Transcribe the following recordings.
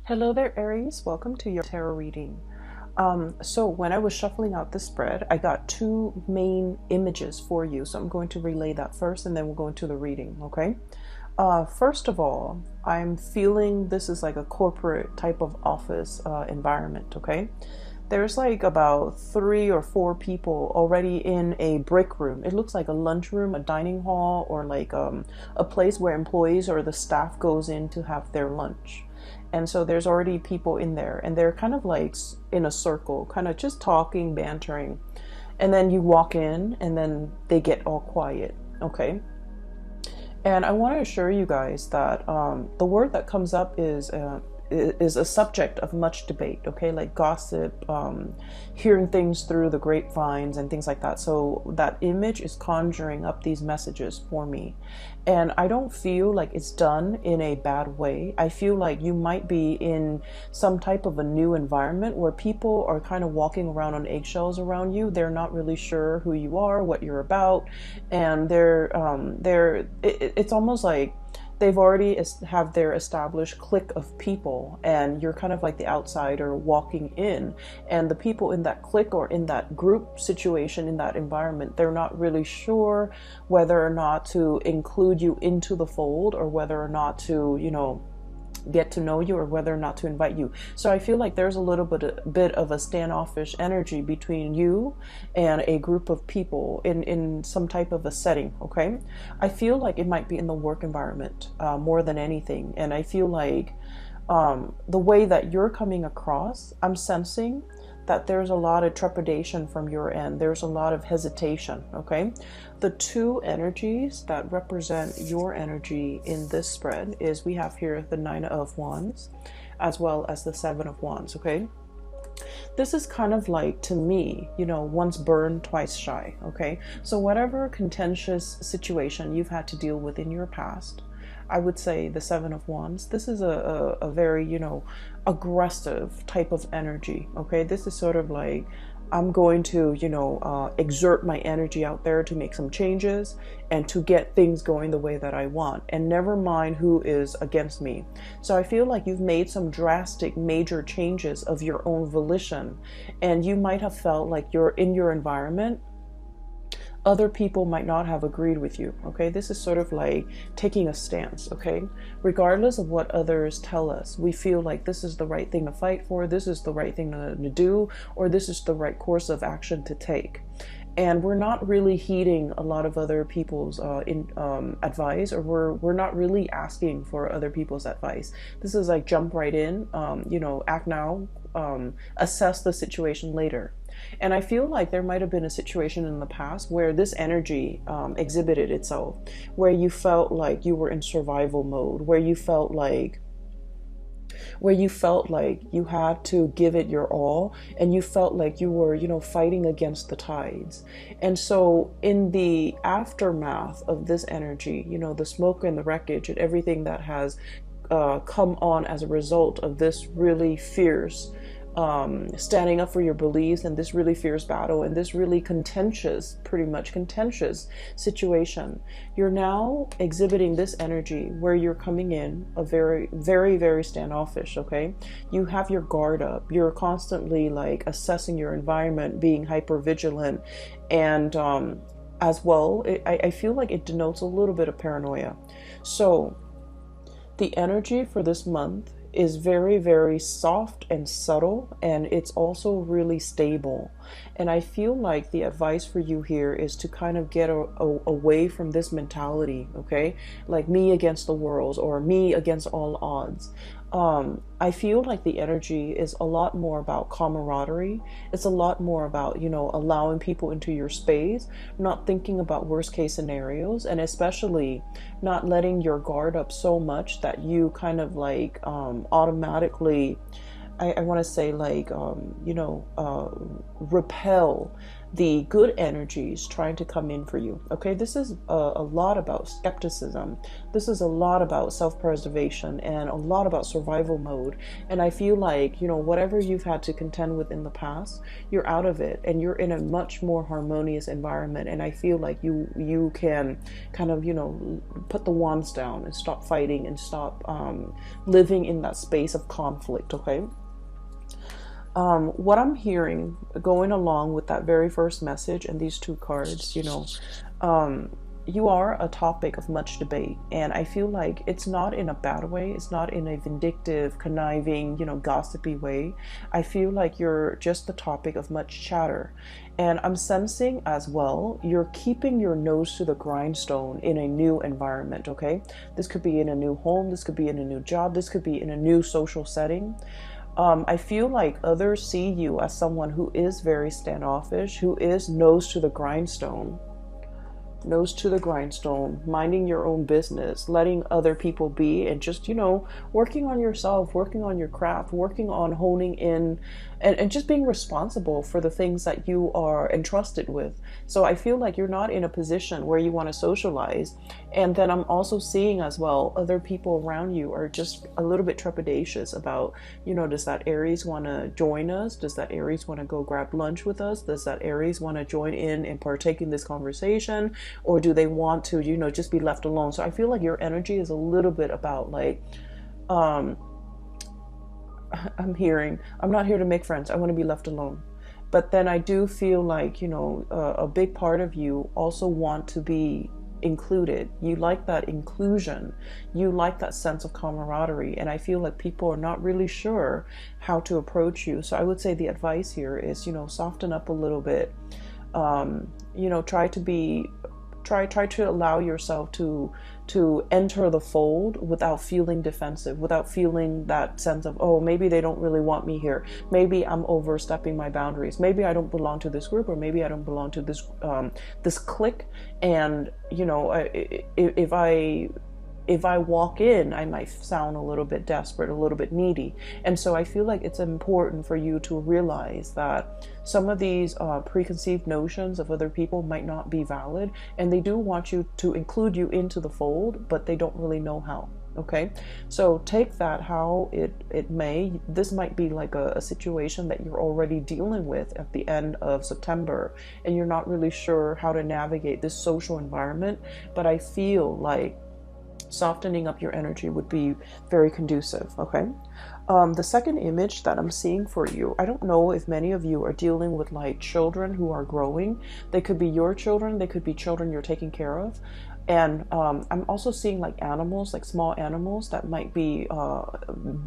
Hello there, Aries. Welcome to your tarot reading. So when I was shuffling out the spread, I got two main images for you. So I'm going to relay that first, and then we'll go into the reading, okay? First of all, I'm feeling this is like a corporate type of office environment, okay? There's like about 3 or 4 people already in a break room. It looks like a lunchroom, a dining hall, or like a place where employees or the staff goes in to have their lunch. And so there's already people in there, and they're kind of like in a circle, kind of just talking, bantering. And then you walk in, and then they get all quiet, okay? And I want to assure you guys that the word that comes up is a subject of much debate, okay? Like gossip, hearing things through the grapevines and things like that. So that image is conjuring up these messages for me. And I don't feel like it's done in a bad way. I feel like you might be in some type of a new environment where people are kind of walking around on eggshells around you. They're not really sure who you are, what you're about, and it's almost like they've already have their established clique of people, and you're kind of like the outsider walking in, and the people in that clique or in that group situation, in that environment, they're not really sure whether or not to include you into the fold, or whether or not to, get to know you, or whether or not to invite you. So I feel like there's a little bit of a standoffish energy between you and a group of people in some type of a setting, okay? I feel like it might be in the work environment more than anything. And I feel like the way that you're coming across, I'm sensing that there's a lot of trepidation from your end. There's a lot of hesitation, okay? The two energies that represent your energy in this spread is we have here the 9 of Wands as well as the 7 of Wands, okay? This is kind of like, to me, once burned, twice shy, okay? So whatever contentious situation you've had to deal with in your past, I would say the 7 of Wands, this is a very, aggressive type of energy, okay? This is sort of like, I'm going to, exert my energy out there to make some changes and to get things going the way that I want, and never mind who is against me. So I feel like you've made some drastic, major changes of your own volition, and you might have felt like you're in your environment, other people might not have agreed with you, okay? This is sort of like taking a stance, okay? Regardless of what others tell us, we feel like this is the right thing to fight for, this is the right thing to do, or this is the right course of action to take. And we're not really heeding a lot of other people's advice, or we're not really asking for other people's advice. This is like jump right in, act now, assess the situation later. And I feel like there might have been a situation in the past where this energy exhibited itself, where you felt like you were in survival mode, where you felt like you had to give it your all, and you felt like you were, fighting against the tides. And so in the aftermath of this energy, the smoke and the wreckage and everything that has come on as a result of this really fierce standing up for your beliefs, and this really fierce battle, and this really pretty much contentious situation, you're now exhibiting this energy where you're coming in a very, very, very standoffish, okay? You have your guard up. You're constantly like assessing your environment, being hyper vigilant, and as well, I feel like it denotes a little bit of paranoia. So the energy for this month is very, very soft and subtle, and it's also really stable. And I feel like the advice for you here is to kind of get away from this mentality, okay? Like me against the world, or me against all odds. I feel like the energy is a lot more about camaraderie. It's a lot more about, allowing people into your space, not thinking about worst case scenarios, and especially not letting your guard up so much that you kind of like automatically, I want to say like, repel the good energies trying to come in for you. Okay, this is a lot about skepticism. This is a lot about self-preservation and a lot about survival mode. And I feel like, you know, whatever you've had to contend with in the past, you're out of it and you're in a much more harmonious environment. And I feel like you can kind of, you know, put the wands down and stop fighting and stop living in that space of conflict. Okay. What I'm hearing going along with that very first message and these two cards, you know, you are a topic of much debate. And I feel like it's not in a bad way. It's not in a vindictive, conniving, you know, gossipy way. I feel like you're just the topic of much chatter. And I'm sensing as well, you're keeping your nose to the grindstone in a new environment, okay? This could be in a new home. This could be in a new job. This could be in a new social setting. I feel like others see you as someone who is very standoffish, who is nose to the grindstone, minding your own business, letting other people be, and just, you know, working on yourself, working on your craft, working on honing in, and just being responsible for the things that you are entrusted with. So I feel like you're not in a position where you want to socialize. And then I'm also seeing as well, other people around you are just a little bit trepidatious about, you know, does that Aries want to join us? Does that Aries want to go grab lunch with us? Does that Aries want to join in and partake in this conversation? Or do they want to, you know, just be left alone? So I feel like your energy is a little bit about like, I'm not here to make friends. I want to be left alone. But then I do feel like, you know, a big part of you also want to be included. You like that inclusion. You like that sense of camaraderie. And I feel like people are not really sure how to approach you. So I would say the advice here is, you know, soften up a little bit. You know, try to allow yourself to enter the fold without feeling defensive, without feeling that sense of, oh, maybe they don't really want me here. Maybe I'm overstepping my boundaries. Maybe I don't belong to this group, or maybe I don't belong to this this clique. And, you know, if I walk in, I might sound a little bit desperate, a little bit needy. And so I feel like it's important for you to realize that some of these preconceived notions of other people might not be valid, and they do want you to include you into the fold, but they don't really know how. Okay, so take that how it may. This might be like a situation that you're already dealing with at the end of September, and you're not really sure how to navigate this social environment. But I feel like softening up your energy would be very conducive. Okay. The second image that I'm seeing for you, I don't know if many of you are dealing with like children who are growing. They could be your children. They could be children you're taking care of. And I'm also seeing like animals, like small animals that might be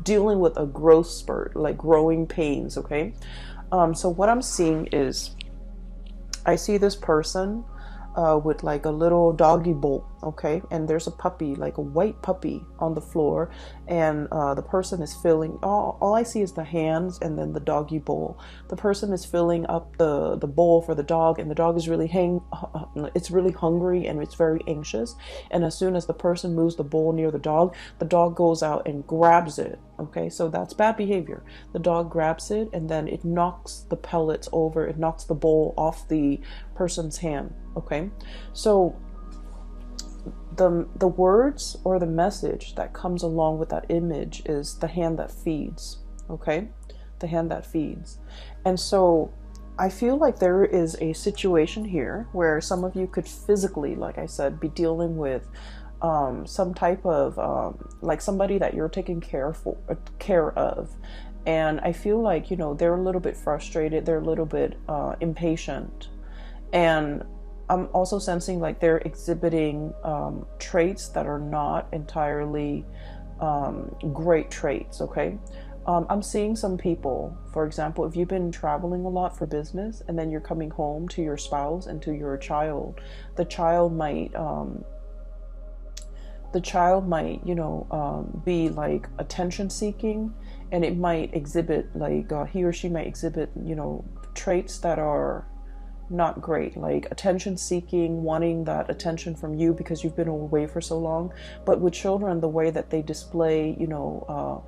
dealing with a growth spurt, like growing pains. Okay. So what I'm seeing is, I see this person with like a little doggy bowl, okay, and there's a puppy, like a white puppy on the floor, and the person is filling, all I see is the hands and then the doggy bowl. The person is filling up the bowl for the dog, and the dog is really it's really hungry and it's very anxious. And as soon as the person moves the bowl near the dog goes out and grabs it. Okay, so that's bad behavior. The dog grabs it and then it knocks the pellets over, it knocks the bowl off the person's hand. Okay, so the words or the message that comes along with that image is the hand that feeds. Okay, the hand that feeds. And so I feel like there is a situation here where some of you could physically, like I said, be dealing with some type of like somebody that you're taking care of. And I feel like, you know, they're a little bit frustrated, they're a little bit impatient. And I'm also sensing like they're exhibiting traits that are not entirely great traits. Okay. I'm seeing some people, for example, if you've been traveling a lot for business and then you're coming home to your spouse and to your child, the child might, you know, be like attention seeking, and it might exhibit like, he or she might exhibit, you know, traits that are not great, like attention seeking, wanting that attention from you because you've been away for so long. But with children, the way that they display, you know,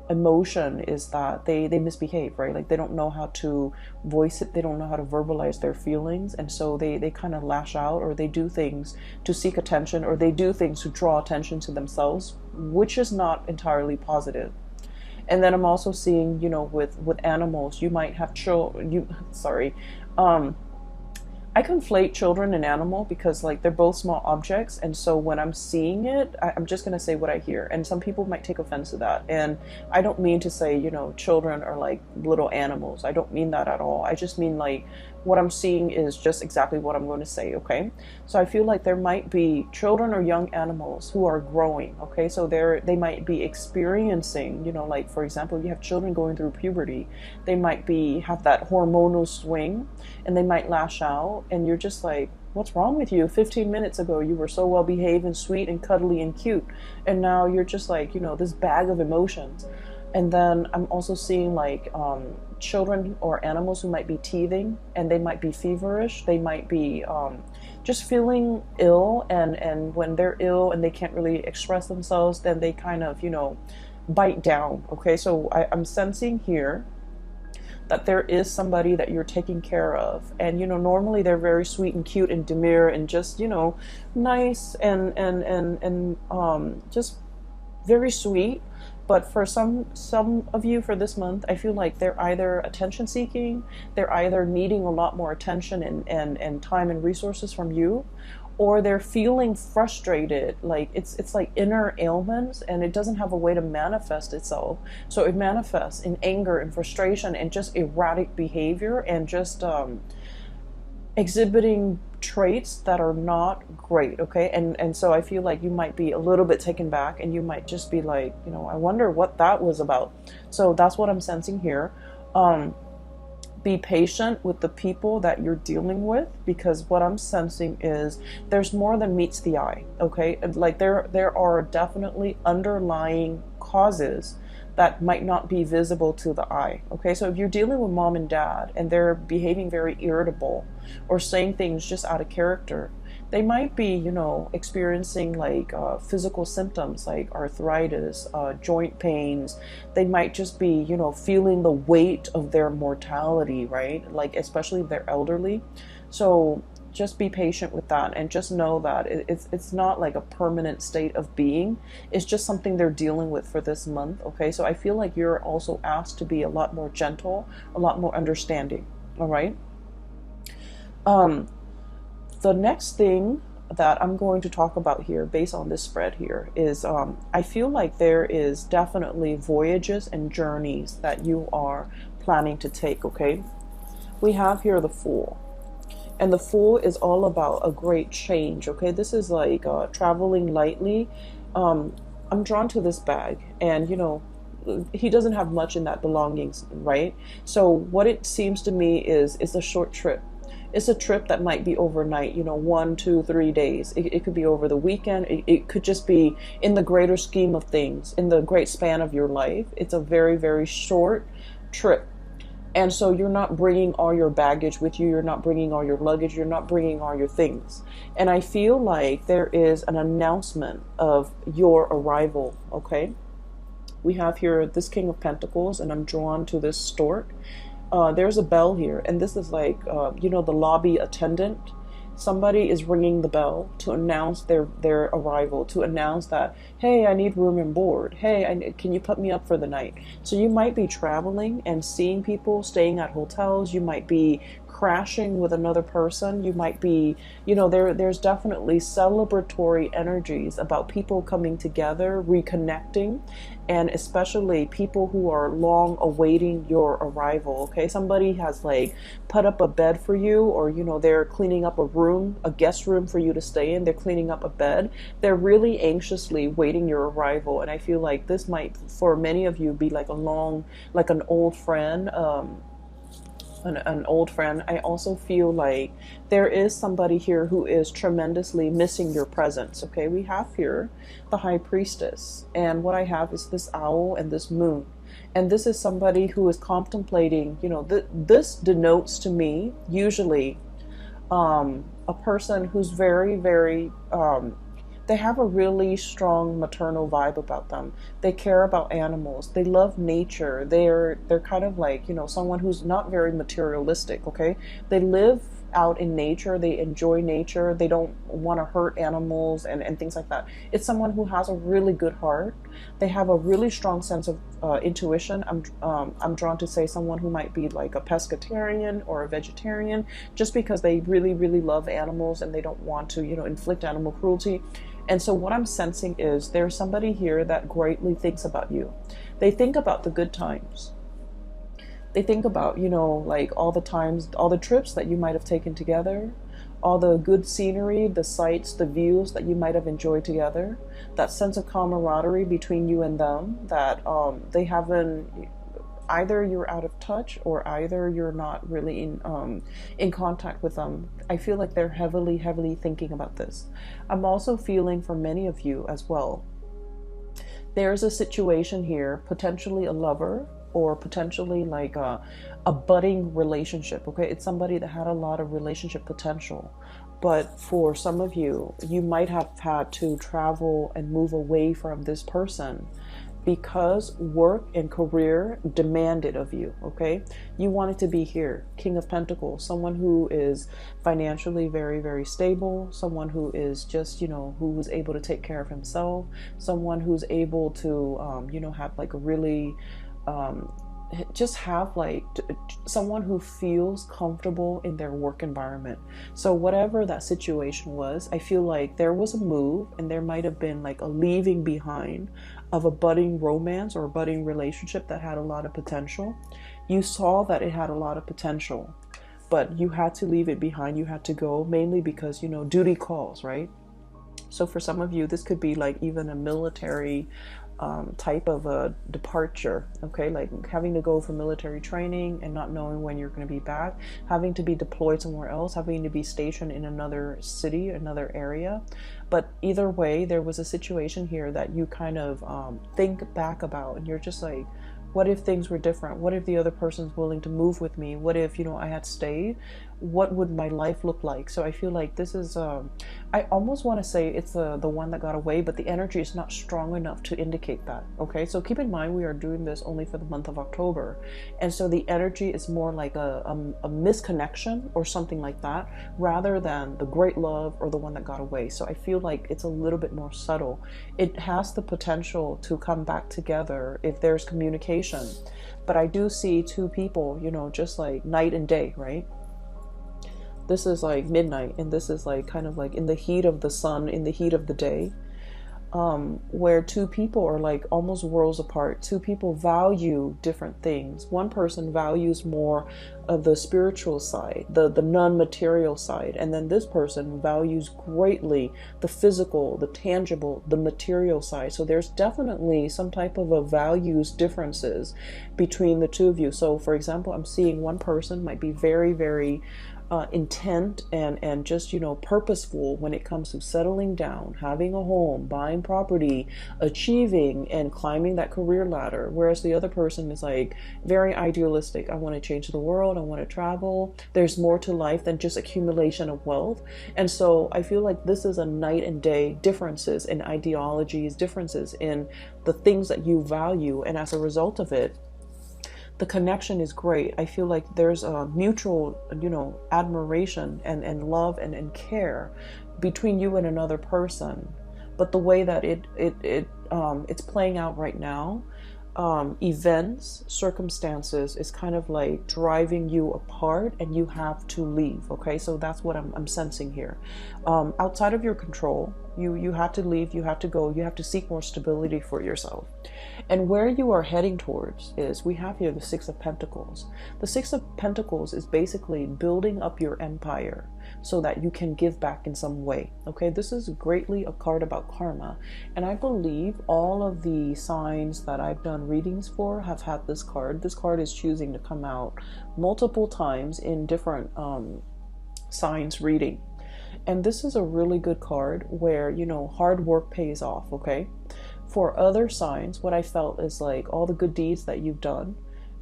emotion is that they misbehave, right? Like they don't know how to voice it, they don't know how to verbalize their feelings, and so they kind of lash out, or they do things to seek attention, or they do things to draw attention to themselves, which is not entirely positive. And then I'm also seeing, with animals, you might have um I conflate children and animal because like they're both small objects, and so when I'm seeing it, I'm just gonna say what I hear, and some people might take offense to that. And I don't mean to say children are like little animals. I don't mean that at all. I just mean like what I'm seeing is just exactly what I'm going to say. Okay, so I feel like there might be children or young animals who are growing. Okay, so they might be experiencing, like for example, you have children going through puberty. They might be have that hormonal swing, and they might lash out, and you're just like, what's wrong with you? 15 minutes ago you were so well behaved and sweet and cuddly and cute, and now you're just like, this bag of emotions. And then I'm also seeing like children or animals who might be teething, and they might be feverish. They might be just feeling ill, and when they're ill and they can't really express themselves, then they kind of bite down. Okay, so I'm sensing here that there is somebody that you're taking care of, and normally they're very sweet and cute and demure and just nice and just very sweet. But for some of you for this month, I feel like they're either attention seeking, they're either needing a lot more attention and time and resources from you, or they're feeling frustrated. Like it's like inner ailments, and it doesn't have a way to manifest itself. So it manifests in anger and frustration and just erratic behavior, and just exhibiting traits that are not great. Okay, and so I feel like you might be a little bit taken back, and you might just be like, I wonder what that was about. So that's what I'm sensing here. Be patient with the people that you're dealing with, because what I'm sensing is there's more than meets the eye. Okay, like there are definitely underlying causes that might not be visible to the eye. Okay, so if you're dealing with mom and dad and they're behaving very irritable or saying things just out of character, they might be, experiencing like physical symptoms like arthritis, joint pains. They might just be, feeling the weight of their mortality, right? Like especially if they're elderly. So just be patient with that, and just know that it's not like a permanent state of being. It's just something they're dealing with for this month. Okay, so I feel like you're also asked to be a lot more gentle, a lot more understanding. All right. The next thing that I'm going to talk about here, based on this spread here, is I feel like there is definitely voyages and journeys that you are planning to take. Okay, we have here the Fool. And the Fool is all about a great change. Okay, this is like traveling lightly. I'm drawn to this bag, and he doesn't have much in that belongings, right? So what it seems to me is it's a short trip. It's a trip that might be overnight, 1, 2, 3 days. It could be over the weekend. It could just be in the greater scheme of things, in the great span of your life. It's a very, very short trip. And so you're not bringing all your baggage with you. You're not bringing all your luggage. You're not bringing all your things. And I feel like there is an announcement of your arrival. Okay. We have here this King of Pentacles, and I'm drawn to this stork. There's a bell here, and this is like, the lobby attendant. Somebody is ringing the bell to announce their arrival, to announce that, hey, I need room and board. Hey, can you put me up for the night? So you might be traveling and seeing people staying at hotels. You might be crashing with another person. You might be, there's definitely celebratory energies about people coming together, reconnecting, and especially people who are long awaiting your arrival. Okay, somebody has like put up a bed for you, or they're cleaning up a room, a guest room for you to stay in. They're cleaning up a bed. They're really anxiously waiting your arrival, and I feel like this might, for many of you, be like an old friend. An old friend. I also feel like there is somebody here who is tremendously missing your presence. Okay, we have here the High Priestess, and what I have is this owl and this moon, and this is somebody who is contemplating, this denotes to me usually a person who's very, very They have a really strong maternal vibe about them. They care about animals. They love nature. They're kind of like, you know, someone who's not very materialistic, okay? They live out in nature. They enjoy nature. They don't want to hurt animals and things like that. It's someone who has a really good heart. They have a really strong sense of intuition. I'm drawn to say someone who might be like a pescatarian or a vegetarian, just because they really, really love animals and they don't want to, you know, inflict animal cruelty. And so what I'm sensing is there's somebody here that greatly thinks about you. They think about the good times. They think about, you know, like all the times, all the trips that you might have taken together, all the good scenery, the sights, the views that you might have enjoyed together, that sense of camaraderie between you and them that they haven't, either you're out of touch or either you're not really in contact with them. I feel like they're heavily, heavily thinking about this. I'm also feeling for many of you as well. There's a situation here, potentially a lover, or potentially like a budding relationship, okay? It's somebody that had a lot of relationship potential. But for some of you, you might have had to travel and move away from this person because work and career demanded of you, okay? You wanted to be here. King of Pentacles, someone who is financially very, very stable, someone who is just, you know, who was able to take care of himself, someone who's able to, you know, have like a really, just have like someone who feels comfortable in their work environment. So whatever that situation was, I feel like there was a move and there might have been like a leaving behind of a budding romance or a budding relationship that had a lot of potential. You saw that it had a lot of potential, but you had to leave it behind. You had to go, mainly because, you know, duty calls, right? So for some of you, this could be like even a military type of a departure, okay? Like having to go for military training and not knowing when you're going to be back, having to be deployed somewhere else, having to be stationed in another city, another area. But either way, there was a situation here that you kind of think back about, and you're just like, what if things were different? What if the other person's willing to move with me? What if, you know, I had stayed? What would my life look like? So I feel like this is, I almost want to say it's the one that got away, but the energy is not strong enough to indicate that, okay? So keep in mind, we are doing this only for the month of October. And so the energy is more like a misconnection or something like that, rather than the great love or the one that got away. So I feel like it's a little bit more subtle. It has the potential to come back together if there's communication. But I do see two people, you know, just like night and day, right? This is like midnight, and this is like kind of like in the heat of the sun, in the heat of the day, where two people are like almost worlds apart. Two people value different things. One person values more of the spiritual side, the non-material side, and then this person values greatly the physical, the tangible, the material side. So there's definitely some type of a values differences between the two of you. So for example, I'm seeing one person might be very, very intent and just, you know, purposeful when it comes to settling down, having a home, buying property, achieving and climbing that career ladder. Whereas the other person is like very idealistic. I want to change the world. I want to travel. There's more to life than just accumulation of wealth. And so I feel like this is a night and day differences in ideologies, differences in the things that you value. And as a result of it, the connection is great. I feel like there's a mutual, you know, admiration and love and care between you and another person. But the way that it's playing out right now, events, circumstances is kind of like driving you apart, and you have to leave. Okay, so that's what I'm sensing here. Outside of your control, you have to leave, you have to go, you have to seek more stability for yourself. And where you are heading towards is, we have here the Six of Pentacles. The Six of Pentacles is basically building up your empire so that you can give back in some way. Okay, this is greatly a card about karma. And I believe all of the signs that I've done readings for have had this card. This card is choosing to come out multiple times in different signs reading. And this is a really good card where, you know, hard work pays off, okay? For other signs, what I felt is like all the good deeds that you've done,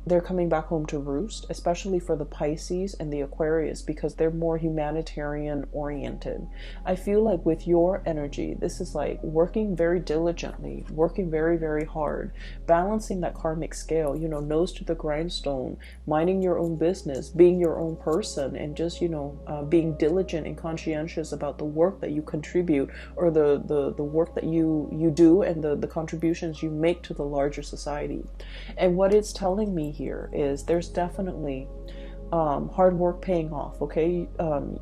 they're coming back home to roost, especially for the Pisces and the Aquarius, because they're more humanitarian oriented. I feel like with your energy, this is like working very diligently, working very, very hard, balancing that karmic scale, you know, nose to the grindstone, minding your own business, being your own person, and just, you know, being diligent and conscientious about the work that you contribute, or the work that you do, and the contributions you make to the larger society. And what it's telling me here is there's definitely hard work paying off. Okay,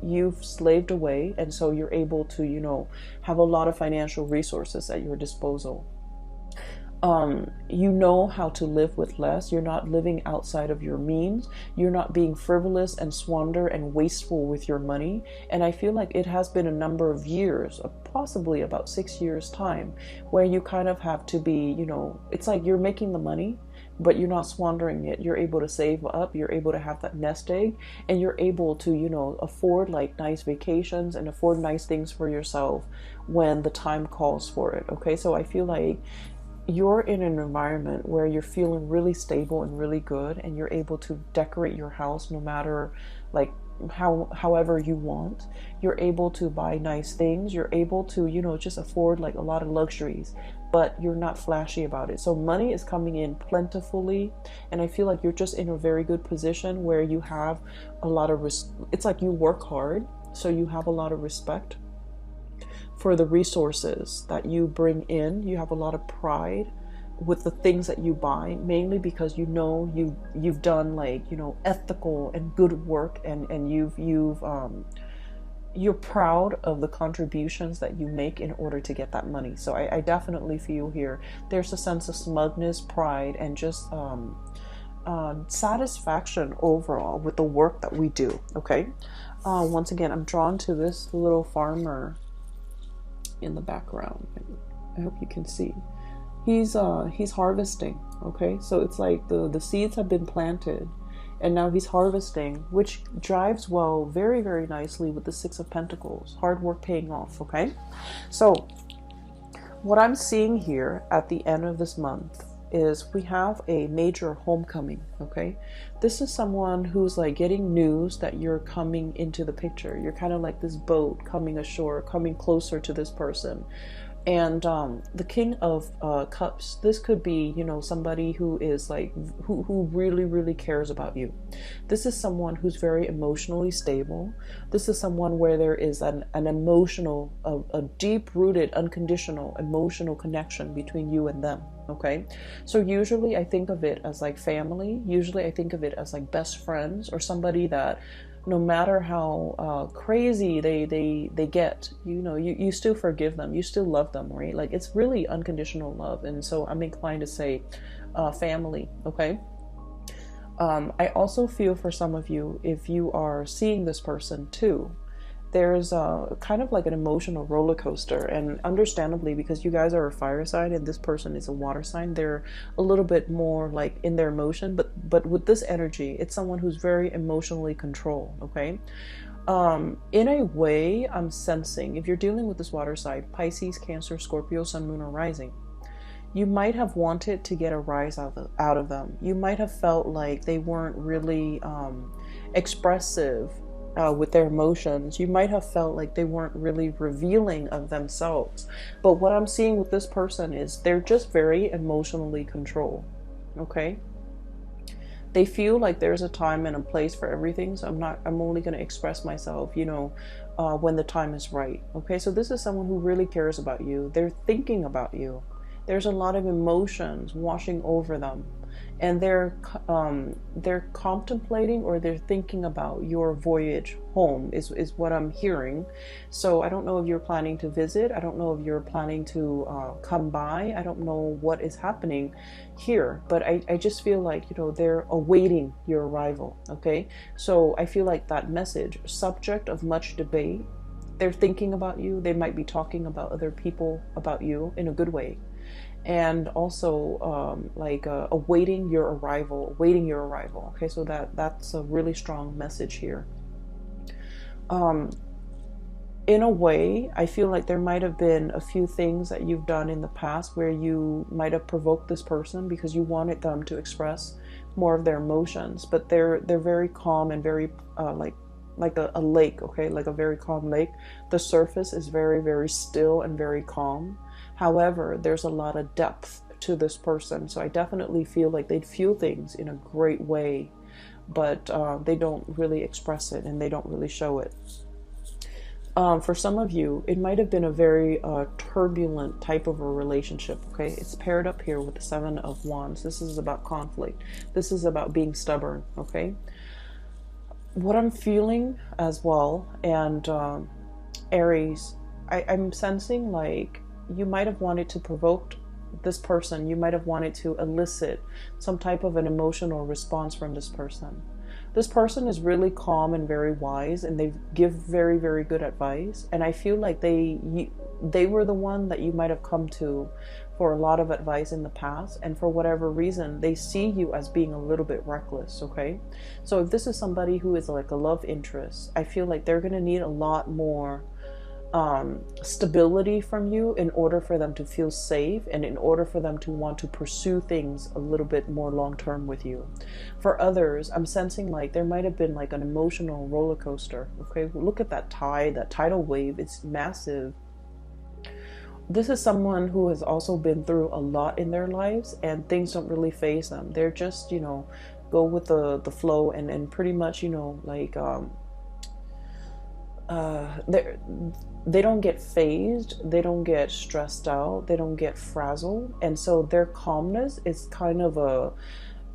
you've slaved away, and so you're able to, you know, have a lot of financial resources at your disposal. You know how to live with less. You're not living outside of your means. You're not being frivolous and squander and wasteful with your money. And I feel like it has been a number of years, possibly about 6 years time, where you kind of have to be, you know, it's like you're making the money, but you're not squandering it. You're able to save up. You're able to have that nest egg, and you're able to, you know, afford like nice vacations and afford nice things for yourself when the time calls for it. Okay, so I feel like you're in an environment where you're feeling really stable and really good, and you're able to decorate your house no matter like however you want. You're able to buy nice things. You're able to, you know, just afford like a lot of luxuries, but you're not flashy about it. So money is coming in plentifully, and I feel like you're just in a very good position where you have a lot of it's like you work hard, so you have a lot of respect for the resources that you bring in. You have a lot of pride with the things that you buy, mainly because you know you've done like, you know, ethical and good work, and you're proud of the contributions that you make in order to get that money. So I definitely feel here there's a sense of smugness, pride, and just satisfaction overall with the work that we do. Okay, once again, I'm drawn to this little farmer in the background. I hope you can see. He's harvesting. Okay, so it's like the seeds have been planted, and now he's harvesting, which drives well very, very nicely with the Six of Pentacles. Hard work paying off. Okay, so what I'm seeing here at the end of this month is we have a major homecoming. Okay, this is someone who's like getting news that you're coming into the picture. You're kind of like this boat coming ashore, coming closer to this person. And the King of Cups, this could be, you know, somebody who is like, who really, really cares about you. This is someone who's very emotionally stable. This is someone where there is an emotional, a deep-rooted, unconditional emotional connection between you and them. Okay, so usually I think of it as like family. Usually I think of it as like best friends, or somebody that no matter how crazy they get, you know, you still forgive them, you still love them, right? Like it's really unconditional love. And so I'm inclined to say family. Okay, I also feel for some of you, if you are seeing this person too, there's kind of like an emotional roller coaster. And understandably, because you guys are a fire sign and this person is a water sign, they're a little bit more like in their emotion, but with this energy, it's someone who's very emotionally controlled. Okay, in a way, I'm sensing, if you're dealing with this water sign, Pisces, Cancer, Scorpio, Sun, Moon, or Rising, you might have wanted to get a rise out of them. You might have felt like they weren't really expressive with their emotions. You might have felt like they weren't really revealing of themselves. But what I'm seeing with this person is they're just very emotionally controlled. Okay, they feel like there's a time and a place for everything, so I'm only going to express myself, you know, when the time is right. Okay, so this is someone who really cares about you. They're thinking about you. There's a lot of emotions washing over them, and they're contemplating, or they're thinking about your voyage home is what I'm hearing. So I don't know if you're planning to visit. I don't know if you're planning to come by. I don't know what is happening here, but I just feel like, you know, they're awaiting your arrival. Okay, so I feel like that message, subject of much debate, they're thinking about you. They might be talking about other people about you in a good way. And also awaiting your arrival, Okay, so that's a really strong message here. in a way, I feel like there might have been a few things that you've done in the past where you might have provoked this person because you wanted them to express more of their emotions, but they're very calm and very like a lake, okay, like a very calm lake. The surface is very, very still and very calm. However, there's a lot of depth to this person, so I definitely feel like they'd feel things in a great way, but they don't really express it and they don't really show it. For some of you, it might have been a very turbulent type of a relationship, okay? It's paired up here with the Seven of Wands. This is about conflict. This is about being stubborn, okay? What I'm feeling as well, and Aries, I'm sensing like you might have wanted to provoke this person. You might have wanted to elicit some type of an emotional response from this person. This person is really calm and very wise, and they give very, very good advice. And I feel like they were the one that you might have come to for a lot of advice in the past. And for whatever reason, they see you as being a little bit reckless, okay? So if this is somebody who is like a love interest, I feel like they're going to need a lot more stability from you in order for them to feel safe and in order for them to want to pursue things a little bit more long term with you. For others, I'm sensing like there might have been like an emotional roller coaster. Okay, look at that tide, that tidal wave. It's massive. This is someone who has also been through a lot in their lives, and things don't really faze them. They're just, you know, go with the flow, and pretty much, you know, like they don't get phased, they don't get stressed out, they don't get frazzled, and so their calmness is kind of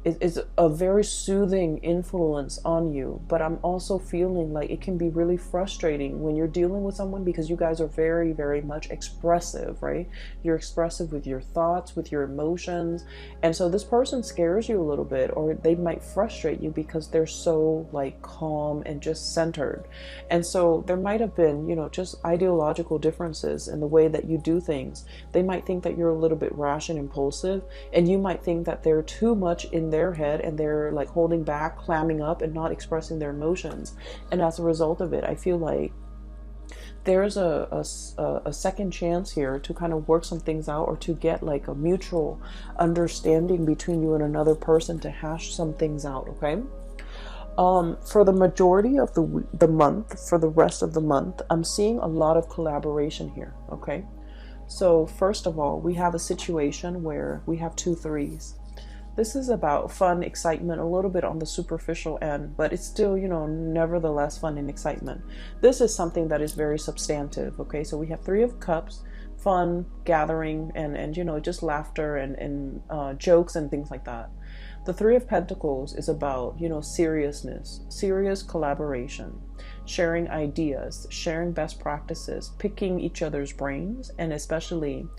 is a very soothing influence on you. But I'm also feeling like it can be really frustrating when you're dealing with someone because you guys are very, very much expressive, right? You're expressive with your thoughts, with your emotions, and so this person scares you a little bit, or they might frustrate you because they're so like calm and just centered. And so there might have been, you know, just ideological differences in the way that you do things. They might think that you're a little bit rash and impulsive, and you might think that they're too much in their head and they're like holding back, clamming up, and not expressing their emotions. And as a result of it, I feel like there's a second chance here to kind of work some things out, or to get like a mutual understanding between you and another person, to hash some things out, okay? For the majority of the month, for the rest of the month, I'm seeing a lot of collaboration here, okay? So first of all, we have a situation where we have 2 threes. This is about fun, excitement, a little bit on the superficial end, but it's still, you know, nevertheless fun and excitement. This is something that is very substantive, okay? So we have 3 of Cups, fun, gathering, and you know, just laughter and jokes and things like that. The 3 of Pentacles is about, you know, seriousness, serious collaboration, sharing ideas, sharing best practices, picking each other's brains, and especially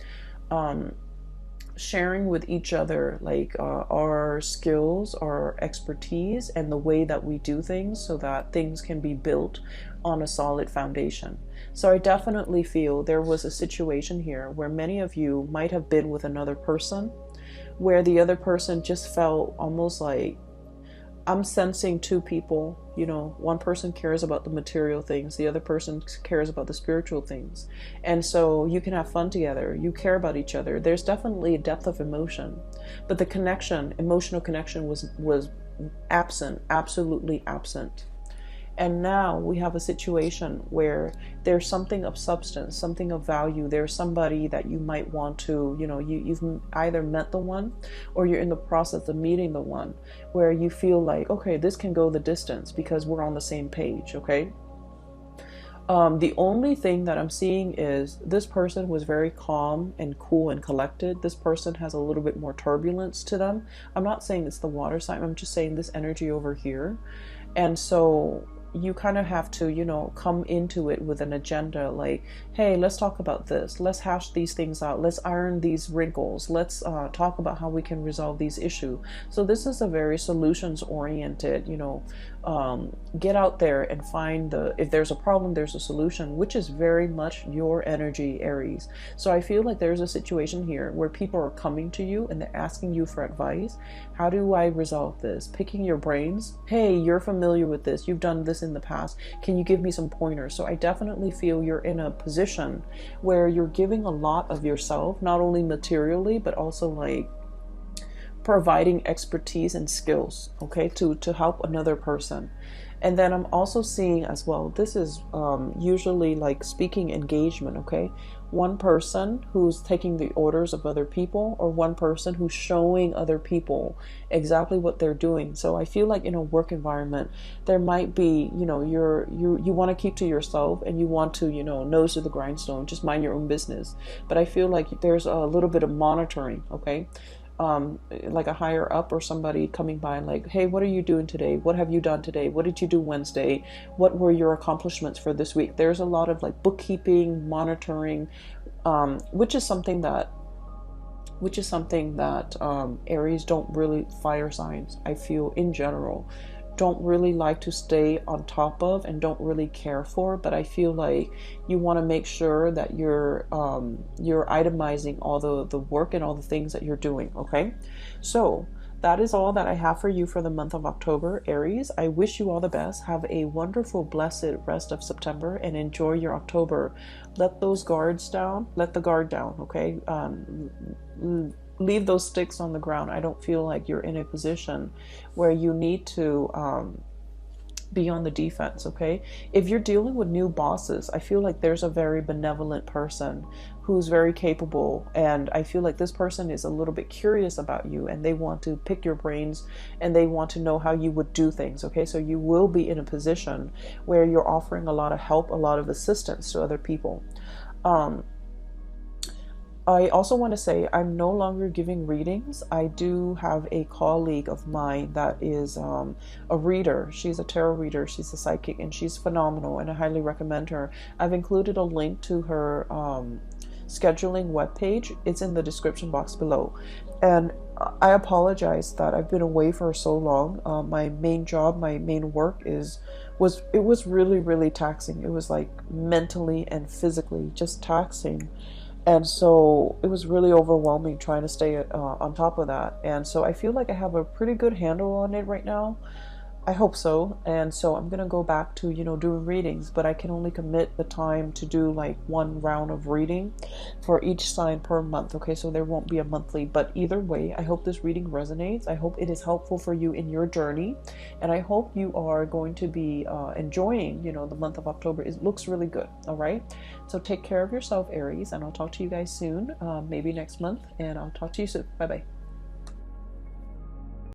sharing with each other like our skills, our expertise, and the way that we do things so that things can be built on a solid foundation. So I definitely feel there was a situation here where many of you might have been with another person, where the other person just felt almost like, I'm sensing 2 people, you know, one person cares about the material things, the other person cares about the spiritual things. And so you can have fun together, you care about each other. There's definitely a depth of emotion, but the connection, emotional connection was absent, absolutely absent. And now we have a situation where there's something of substance, something of value. There's somebody that you might want to, you know, you've either met the one, or you're in the process of meeting the one, where you feel like, okay, this can go the distance because we're on the same page, okay? The only thing that I'm seeing is this person was very calm and cool and collected. This person has a little bit more turbulence to them. I'm not saying it's the water sign. I'm just saying this energy over here. And so you kind of have to, you know, come into it with an agenda, like, hey, let's talk about this, let's hash these things out, let's iron these wrinkles, let's talk about how we can resolve these issues. So this is a very solutions oriented, you know, get out there and find if there's a problem, there's a solution, which is very much your energy, Aries. So I feel like there's a situation here where people are coming to you and they're asking you for advice. How do I resolve this? Picking your brains. Hey, you're familiar with this, you've done this this in the past? Can you give me some pointers? So I definitely feel you're in a position where you're giving a lot of yourself, not only materially, but also like providing expertise and skills, okay, to help another person. And then I'm also seeing as well, this is usually like speaking engagement, okay? One person who's taking the orders of other people, or one person who's showing other people exactly what they're doing. So I feel like in a work environment, there might be, you know, you want to keep to yourself, and you want to, you know, nose to the grindstone, just mind your own business. But I feel like there's a little bit of monitoring, okay? Like a higher up or somebody coming by and like, hey, what are you doing today? What have you done today? What did you do Wednesday? What were your accomplishments for this week? There's a lot of like bookkeeping, monitoring, which is something that Aries don't really, fire signs, I feel in general, don't really like to stay on top of and don't really care for. But I feel like you want to make sure that you're itemizing all the work and all the things that you're doing, okay? So that is all that I have for you for the month of October, Aries. I wish you all the best. Have a wonderful, blessed rest of September and enjoy your October. Let those guards down. Let the guard down, okay? Leave those sticks on the ground. I don't feel like you're in a position where you need to be on the defense, okay? If you're dealing with new bosses, I feel like there's a very benevolent person who's very capable, and I feel like this person is a little bit curious about you, and they want to pick your brains, and they want to know how you would do things, okay? So you will be in a position where you're offering a lot of help, a lot of assistance to other people. I also want to say I'm no longer giving readings. I do have a colleague of mine that is a reader. She's a tarot reader. She's a psychic, and she's phenomenal, and I highly recommend her. I've included a link to her scheduling webpage. It's in the description box below. And I apologize that I've been away for so long. My main job, my main work was really, really taxing. It was like mentally and physically just taxing. And so it was really overwhelming trying to stay on top of that. And so I feel like I have a pretty good handle on it right now. I hope so. And so I'm going to go back to, you know, doing readings, but I can only commit the time to do like one round of reading for each sign per month. Okay, so there won't be a monthly, but either way, I hope this reading resonates. I hope it is helpful for you in your journey. And I hope you are going to be enjoying, you know, the month of October. It looks really good. All right. So take care of yourself, Aries, and I'll talk to you guys soon, maybe next month, and I'll talk to you soon. Bye-bye.